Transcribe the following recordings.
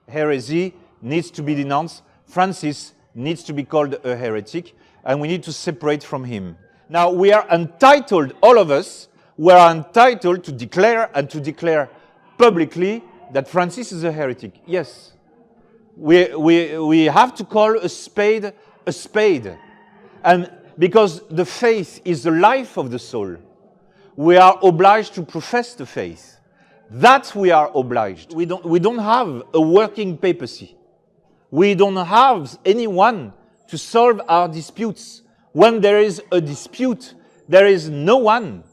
heresy needs to be denounced. Francis needs to be called a heretic, and we need to separate from him. Now, we are entitled, all of us, we are entitled to declare and to declare publicly that Francis is a heretic. Yes. We have to call a spade a spade. And because the faith is the life of the soul, we are obliged to profess the faith. That we are obliged. We don't have a working papacy. We don't have anyone to solve our disputes. When there is a dispute, there is no one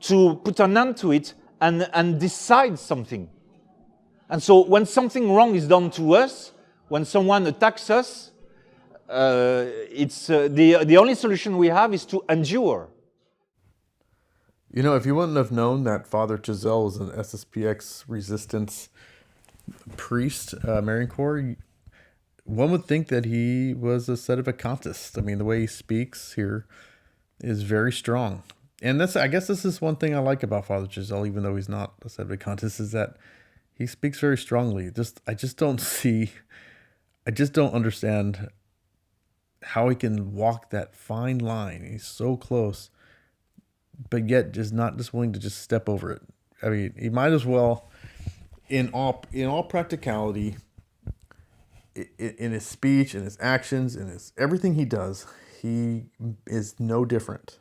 to put an end to it and decide something. And so when something wrong is done to us, when someone attacks us, the only solution we have is to endure. You know, if you wouldn't have known that Father Chazal was an SSPX resistance priest, Marian Corps, one would think that he was a sedevacantist. I mean, the way he speaks here is very strong. And I guess this is one thing I like about Father Chazal, even though he's not a sedevacantist, is that he speaks very strongly. I just don't understand how he can walk that fine line. He's so close, but yet not willing to just step over it. I mean, he might as well, in all practicality, in his speech, in his actions, in everything he does, he is no different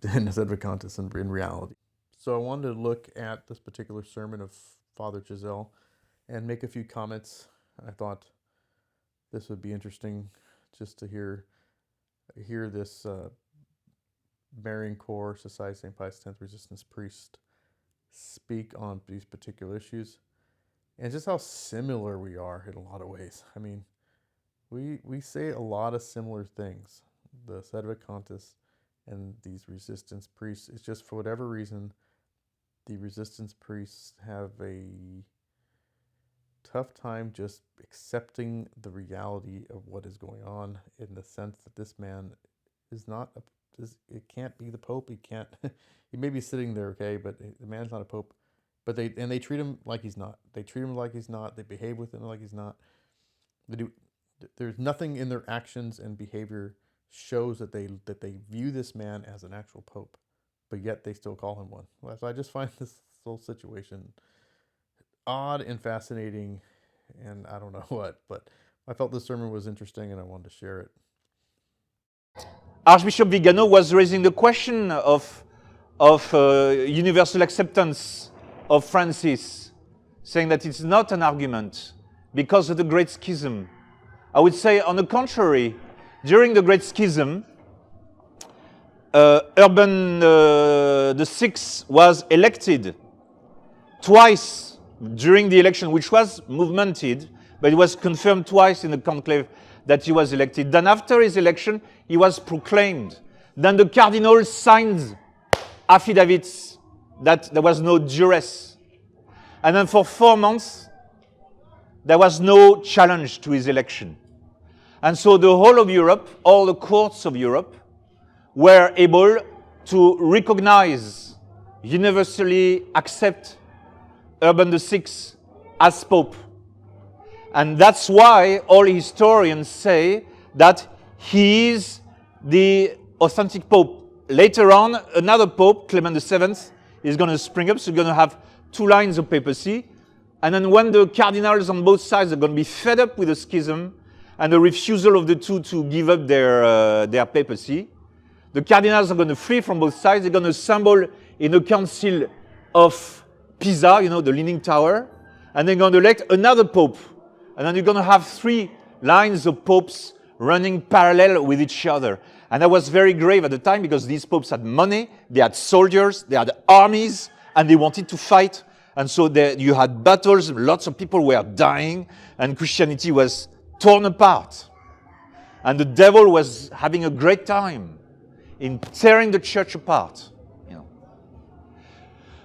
than a sedevacantist in reality. So I wanted to look at this particular sermon of Father Chazal and make a few comments. I thought this would be interesting just to hear this Marian Corps Society St. Pius X resistance priest speak on these particular issues, and just how similar we are in a lot of ways. I mean, we say a lot of similar things. The sedevacantists and these resistance priests, it's just for whatever reason, the resistance priests have a tough time just accepting the reality of what is going on, in the sense that this man is not it can't be the Pope. He can't. He may be sitting there, okay, but the man's not a Pope. But they treat him like he's not. They treat him like he's not. They behave with him like he's not. There's nothing in their actions and behavior shows that they view this man as an actual Pope, but yet they still call him one. So I just find this whole situation odd and fascinating, and I don't know what, but I felt this sermon was interesting and I wanted to share it. Archbishop Vigano was raising the question of universal acceptance of Francis, saying that it's not an argument because of the Great Schism. I would say, on the contrary, during the Great Schism, Urban VI was elected twice during the election, which was movemented, but it was confirmed twice in the conclave that he was elected. Then after his election, he was proclaimed. Then the cardinals signed affidavits that there was no duress. And then for 4 months, there was no challenge to his election. And so the whole of Europe, all the courts of Europe, were able to recognize, universally accept Urban VI as Pope. And that's why all historians say that he is the authentic Pope. Later on, another Pope, Clement VII, is going to spring up, so you're going to have 2 lines of papacy. And then when the cardinals on both sides are going to be fed up with the schism and the refusal of the two to give up their papacy, the cardinals are going to flee from both sides. They're going to assemble in a council of Pisa, the Leaning Tower, and they're going to elect another Pope. And then you're going to have 3 lines of popes running parallel with each other. And that was very grave at the time, because these popes had money, they had soldiers, they had armies, and they wanted to fight. And so you had battles, lots of people were dying, and Christianity was torn apart. And the devil was having a great time in tearing the church apart.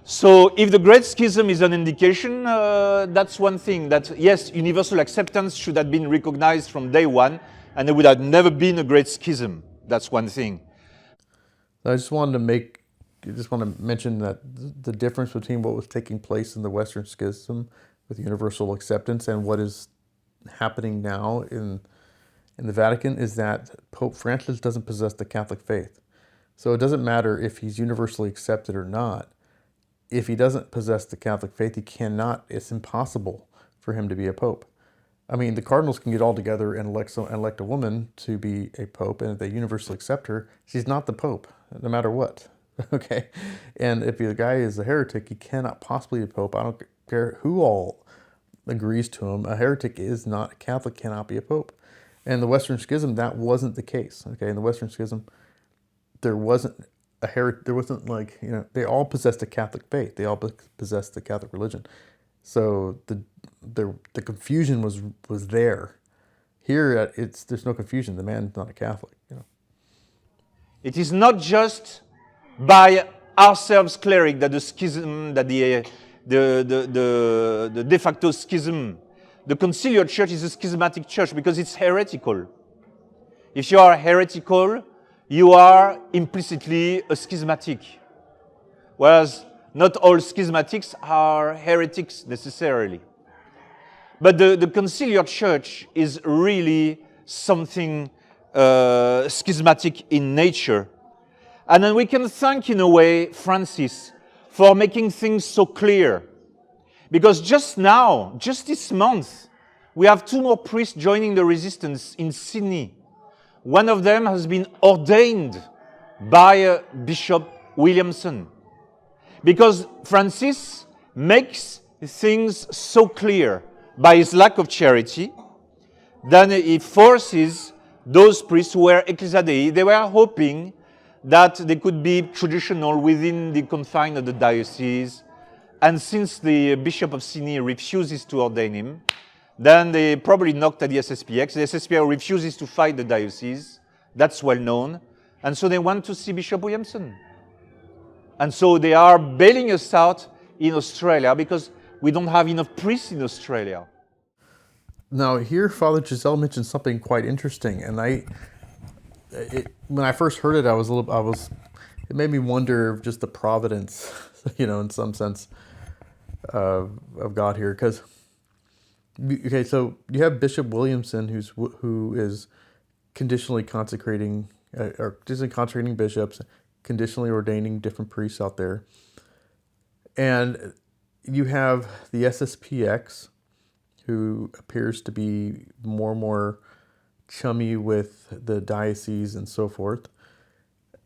So if the Great Schism is an indication, that's one thing, that yes, universal acceptance should have been recognized from day one, and there would have never been a Great Schism. That's one thing. I just want to mention that the difference between what was taking place in the Western Schism with universal acceptance. And what is happening now in the Vatican is that Pope Francis doesn't possess the Catholic faith. So it doesn't matter if he's universally accepted or not. If he doesn't possess the Catholic faith, it's impossible for him to be a pope. I mean, the cardinals can get all together and elect a woman to be a pope, and if they universally accept her, she's not the pope, no matter what. Okay? And if the guy is a heretic, he cannot possibly be a pope. I don't care who all agrees to him. A heretic is not a Catholic, cannot be a pope. And the Western Schism, that wasn't the case. Okay, in the Western Schism, there wasn't like, they all possessed the Catholic faith. They all possessed the Catholic religion. So the confusion was there. Here, there's no confusion. The man's not a Catholic. It is not just by ourselves cleric that the schism, that the de facto schism, the conciliar church is a schismatic church because it's heretical. If you are heretical, you are implicitly a schismatic. Whereas not all schismatics are heretics necessarily. But the conciliar church is really something schismatic in nature. And then we can thank, in a way, Francis for making things so clear. Because just now, just this month, we have 2 more priests joining the resistance in Sydney. One of them has been ordained by Bishop Williamson. Because Francis makes things so clear by his lack of charity, then he forces those priests who were ecclesia dei, they were hoping that they could be traditional within the confines of the diocese. And since the Bishop of Sydney refuses to ordain him, then they probably knocked at the SSPX. The SSPX refuses to fight the diocese. That's well known. And so they want to see Bishop Williamson. And so they are bailing us out in Australia because we don't have enough priests in Australia. Now here, Father Chazal mentioned something quite interesting, and when I first heard it, it made me wonder just the providence, in some sense, of God here. Because, okay, so you have Bishop Williamson, who is conditionally consecrating, or conditionally consecrating bishops, conditionally ordaining different priests out there, and you have the SSPX, who appears to be more and more chummy with the diocese and so forth.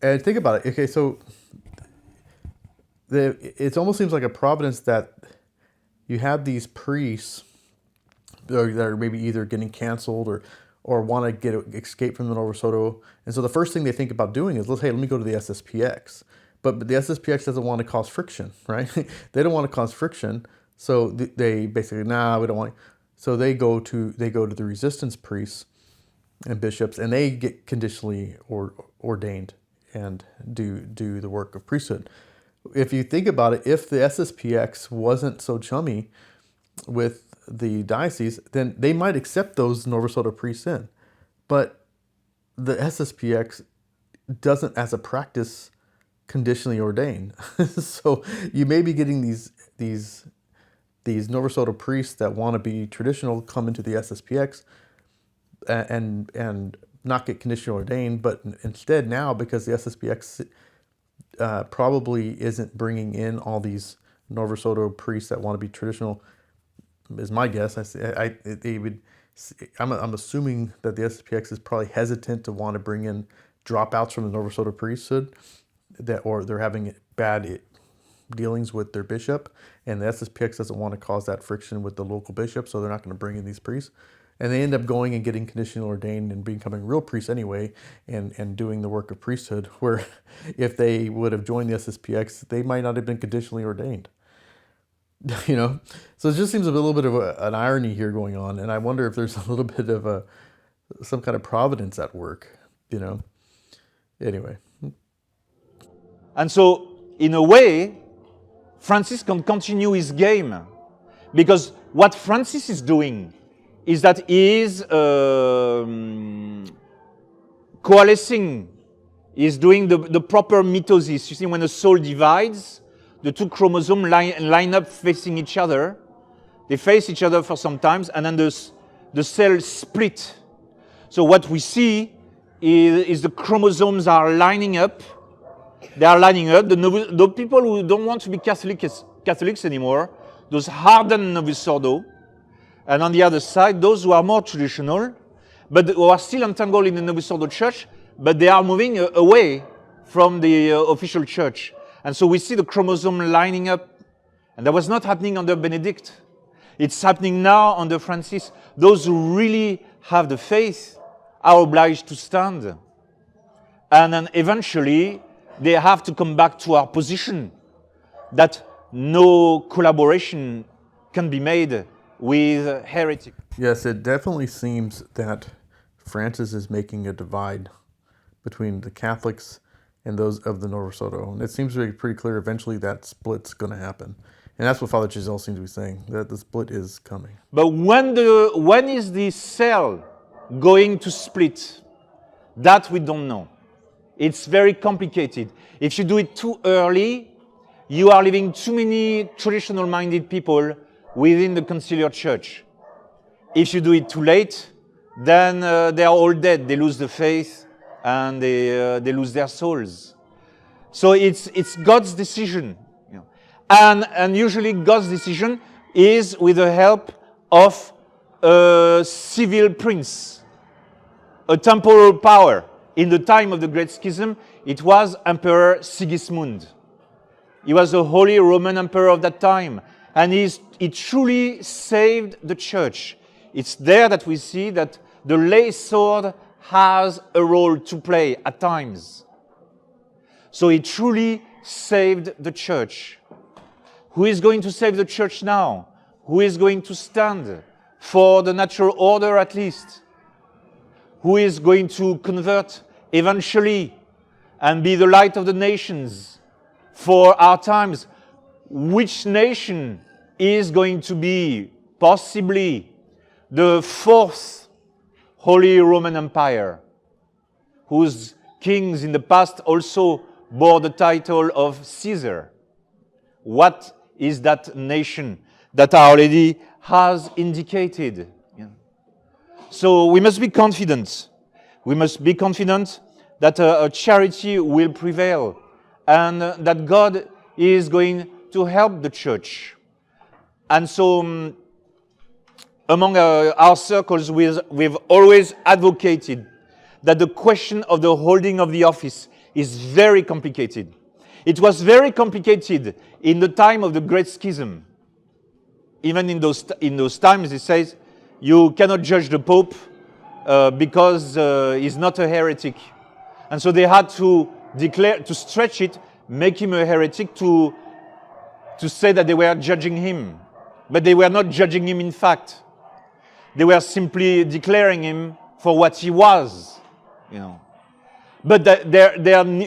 And think about it. Okay, so it almost seems like a providence that you have these priests that are maybe either getting canceled or want to escape from the Nova Soto. And so the first thing they think about doing is, let me go to the SSPX. But the SSPX doesn't want to cause friction, right? They don't want to cause friction. So they basically, we don't want. So they go to the resistance priests and bishops, and they get conditionally ordained and do the work of priesthood. If you think about it, if the SSPX wasn't so chummy with the diocese, then they might accept those Nova Soto priests in. But the SSPX doesn't, as a practice, conditionally ordain. So you may be getting these Nova Soto priests that want to be traditional come into the SSPX and not get conditionally ordained, but instead now, because the SSPX probably isn't bringing in all these Nova Soto priests that want to be traditional, is my guess. I'm assuming that the SSPX is probably hesitant to want to bring in dropouts from the Nova Soto priesthood, or they're having bad dealings with their bishop, and the SSPX doesn't want to cause that friction with the local bishop, so they're not going to bring in these priests. And they end up going and getting conditionally ordained and becoming real priests anyway, and doing the work of priesthood, where if they would have joined the SSPX, they might not have been conditionally ordained. So it just seems a little bit of an irony here going on, and I wonder if there's a little bit of some kind of providence at work, Anyway. And so, in a way, Francis can continue his game, because what Francis is doing is that he is coalescing, is doing the proper mitosis. You see, when a soul divides, the 2 chromosomes line up facing each other They face each other for some time, and then the cell split. So what we see is the chromosomes are lining up. They are lining up. The people who don't want to be Catholics anymore, those hardened Novus Ordo, and on the other side, those who are more traditional, but who are still entangled in the Novus Ordo Church, but they are moving away from the official church. And so we see the chromosome lining up. And that was not happening under Benedict. It's happening now under Francis. Those who really have the faith are obliged to stand. And then eventually, they have to come back to our position that no collaboration can be made with heretic. Yes, it definitely seems that Francis is making a divide between the Catholics and those of the Novus Ordo. And it seems to be pretty clear eventually that split's going to happen. And that's what Father Chazal seems to be saying, that the split is coming. But when is the cell going to split? That we don't know. It's very complicated. If you do it too early, you are leaving too many traditional-minded people within the conciliar church. If you do it too late, then they are all dead. They lose the faith and they lose their souls. So it's God's decision. And usually God's decision is with the help of a civil prince, a temporal power. In the time of the Great Schism, it was Emperor Sigismund. He was the Holy Roman Emperor of that time, and he truly saved the church. It's there that we see that the lay sword has a role to play at times. So he truly saved the church. Who is going to save the church now? Who is going to stand for the natural order at least? Who is going to convert eventually and be the light of the nations for our times? Which nation is going to be possibly the fourth Holy Roman Empire, whose kings in the past also bore the title of Caesar? What is that nation that Our Lady has indicated? So we must be confident. We must be confident that a charity will prevail and that God is going to help the church. And so among our circles, we've always advocated that the question of the holding of the office is very complicated. It was very complicated in the time of the Great Schism. Even in those times, it says, you cannot judge the Pope because he's not a heretic. And so they had to declare, to stretch it, make him a heretic, to say that they were judging him. But they were not judging him in fact. They were simply declaring him for what he was, But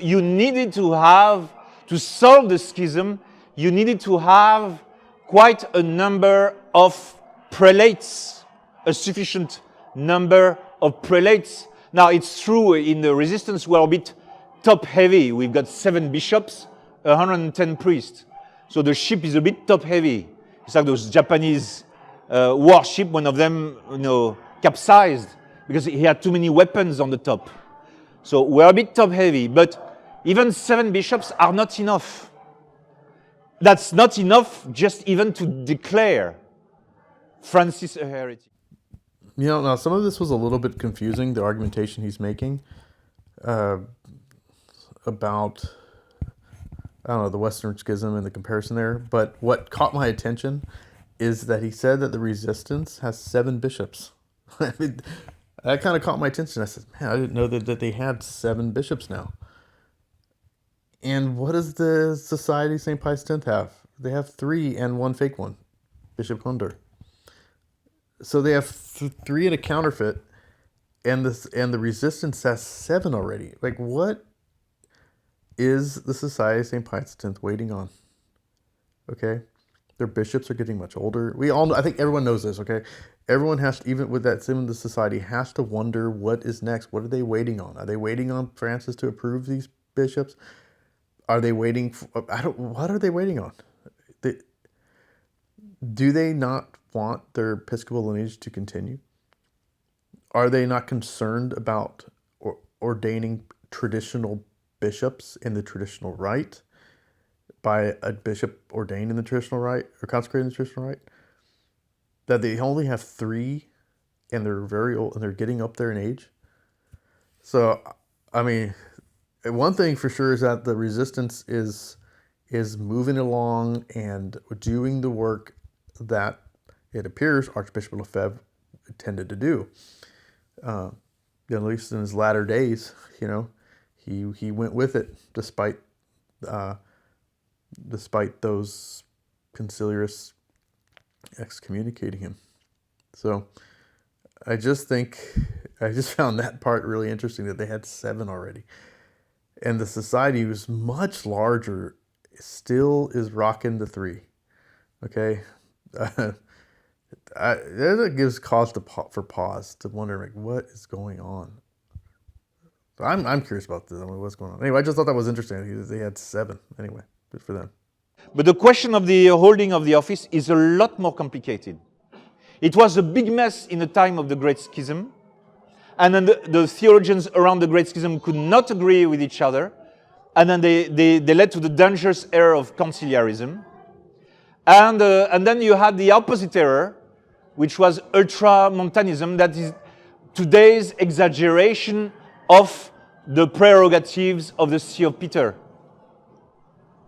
you needed to have, to solve the schism, you needed to have quite a number of prelates, a sufficient number of prelates. Now, it's true in the resistance we're a bit top-heavy. We've got 7 bishops, 110 priests. So the ship is a bit top-heavy. It's like those Japanese warship, one of them, capsized because he had too many weapons on the top. So we're a bit top-heavy, but even 7 bishops are not enough. That's not enough just even to declare Francis a heretic. Now some of this was a little bit confusing, the argumentation he's making about, the Western Schism and the comparison there. But what caught my attention is that he said that the resistance has 7 bishops. I mean, that kind of caught my attention. I said, man, I didn't know that they had 7 bishops now. And what does the Society of St. Pius X have? They have 3 and 1 fake one, Bishop Hunder. So they have 3 and a counterfeit, and the resistance has 7 already. Like, what is the Society of St. Pius X waiting on? Okay, their bishops are getting much older. We all know, I think everyone knows this. Okay, everyone has to, even with that, the society has to wonder what is next. What are they waiting on? Are they waiting on Francis to approve these bishops? Are they waiting for, what are they waiting on? do they not want their episcopal lineage to continue? Are they not concerned about ordaining traditional bishops in the traditional rite by a bishop ordained in the traditional rite or consecrated in the traditional rite? That they only have 3 and they're very old and they're getting up there in age. So, I mean, one thing for sure is that the resistance is moving along and doing the work that it appears Archbishop Lefebvre intended to do. At least in his latter days, he went with it despite those conciliarists excommunicating him. So I just found that part really interesting, that they had 7 already. And the society was much larger, still is rocking the 3. Okay? That gives cause for pause, to wonder, like, what is going on? So I'm curious about this. I mean, what's going on? Anyway, I just thought that was interesting. They had 7. Anyway, good for them. But the question of the holding of the office is a lot more complicated. It was a big mess in the time of the Great Schism, and then the theologians around the Great Schism could not agree with each other, and then they led to the dangerous error of conciliarism. And then you had the opposite error, which was ultramontanism, that is today's exaggeration of the prerogatives of the See of Peter.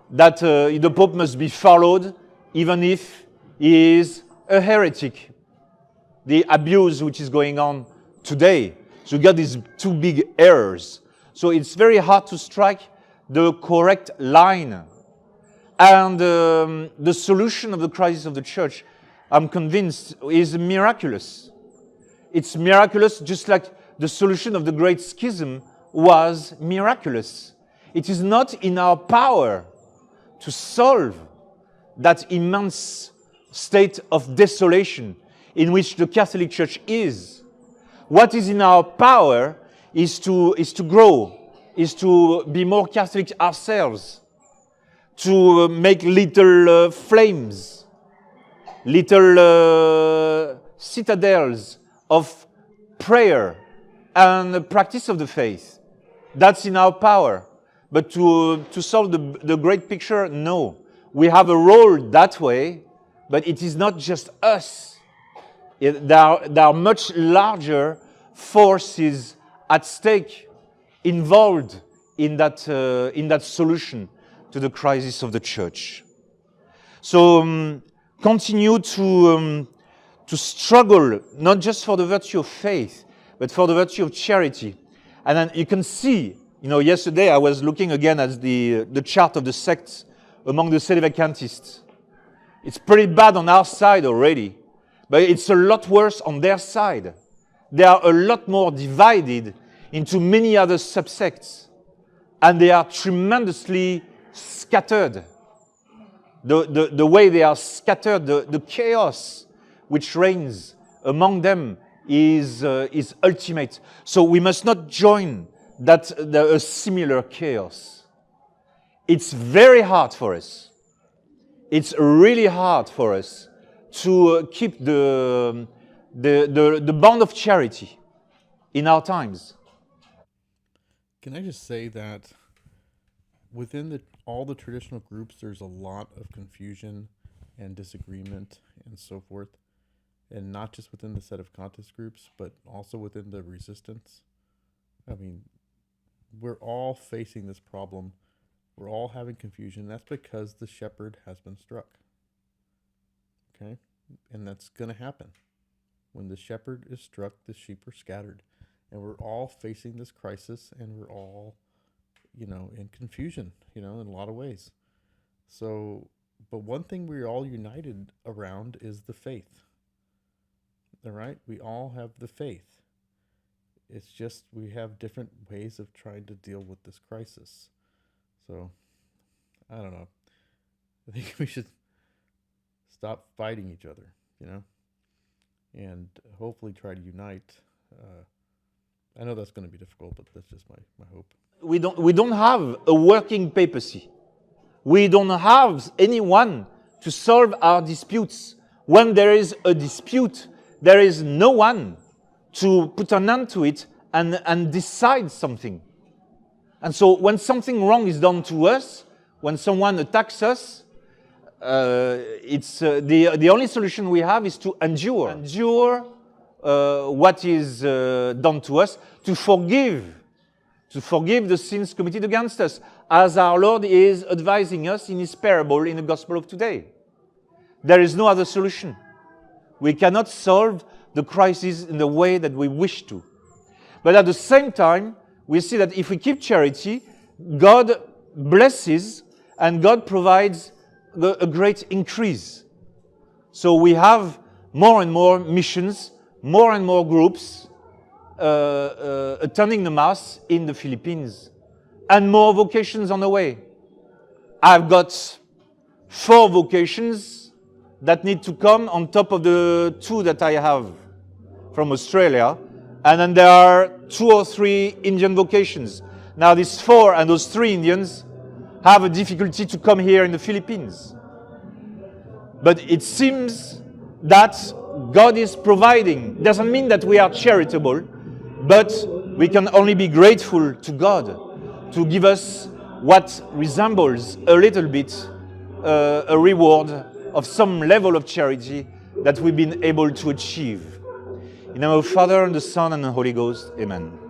That the Pope must be followed even if he is a heretic. The abuse which is going on today. So you got these 2 big errors. So it's very hard to strike the correct line. And the solution of the crisis of the Church, I'm convinced, is miraculous. It's miraculous, just like the solution of the Great Schism was miraculous. It is not in our power to solve that immense state of desolation in which the Catholic Church is. What is in our power is to grow, is to be more Catholic ourselves, to make little flames, little citadels of prayer and the practice of the faith. That's in our power. But to solve the great picture, no. We have a role that way, but it is not just us. There are much larger forces at stake, involved in that solution to the crisis of the Church. So continue to struggle, not just for the virtue of faith, but for the virtue of charity. And then you can see, yesterday I was looking again at the chart of the sects among the Sedevacantists. It's pretty bad on our side already, but it's a lot worse on their side. They are a lot more divided into many other subsects, and they are tremendously scattered. The way they are scattered, the chaos which reigns among them is ultimate. So we must not join a similar chaos. It's very hard for us. It's really hard for us to keep the bond of charity in our times. Can I just say that within all the traditional groups, there's a lot of confusion and disagreement and so forth, and not just within the Sedevacanist groups, but also within the resistance. I mean, we're all facing this problem. We're all having confusion. That's because the shepherd has been struck. Okay? And that's going to happen. When the shepherd is struck, the sheep are scattered. And we're all facing this crisis, and we're all, in confusion, in a lot of ways. So, but one thing we're all united around is the faith. All right? We all have the faith. It's just we have different ways of trying to deal with this crisis. So, I don't know. I think we should stop fighting each other, and hopefully try to unite. I know that's going to be difficult, but that's just my hope. We don't have a working papacy. We don't have anyone to solve our disputes when there is a dispute, there is no one to put an end to it and decide something. And so when something wrong is done to us, when someone attacks us, it's the only solution we have is to endure. Endure what is done to us, to forgive the sins committed against us, as our Lord is advising us in his parable in the Gospel of today. There is no other solution. We cannot solve the crisis in the way that we wish to. But at the same time, we see that if we keep charity, God blesses and God provides a great increase. So we have more and more missions, more and more groups attending the Mass in the Philippines, and more vocations on the way. I've got 4 vocations that need to come on top of the 2 that I have from Australia, and then there are 2 or 3 Indian vocations. Now these 4 and those 3 Indians have a difficulty to come here in the Philippines. But it seems that God is providing. Doesn't mean that we are charitable, but we can only be grateful to God to give us what resembles a little bit a reward of some level of charity that we've been able to achieve. In the name of the Father, and the Son, and the Holy Ghost, amen.